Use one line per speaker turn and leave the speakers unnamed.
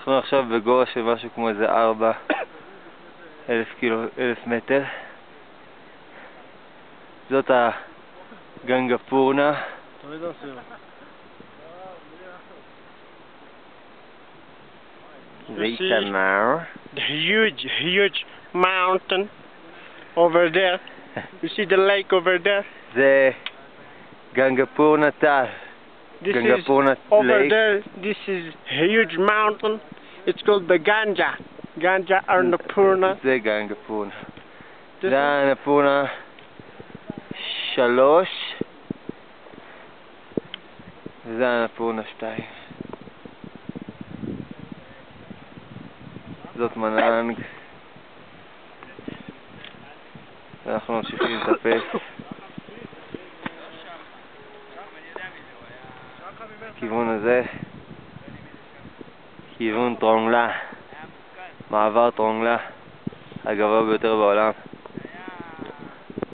אנחנו עכשיו בגובה של משהו כמו איזה 4,000 מטר. זאת הגנגפורנה. זה איתמר.
The huge mountain over there. You see the lake over there?
זה גנגפורנה טל.
This is
Gangapurna
over
Lake.
there. This is huge mountain. It's called the Ganja Annapurna.
זה גנגפורנה.
This
זה אנפורנה 3. וזה אנפורנה 2. זאת מננג. ואנחנו ממשיכים לטפס. כיוון הזה. כיוון טרונגלה. מעבר טרונגלה. הגבוה ביותר בעולם.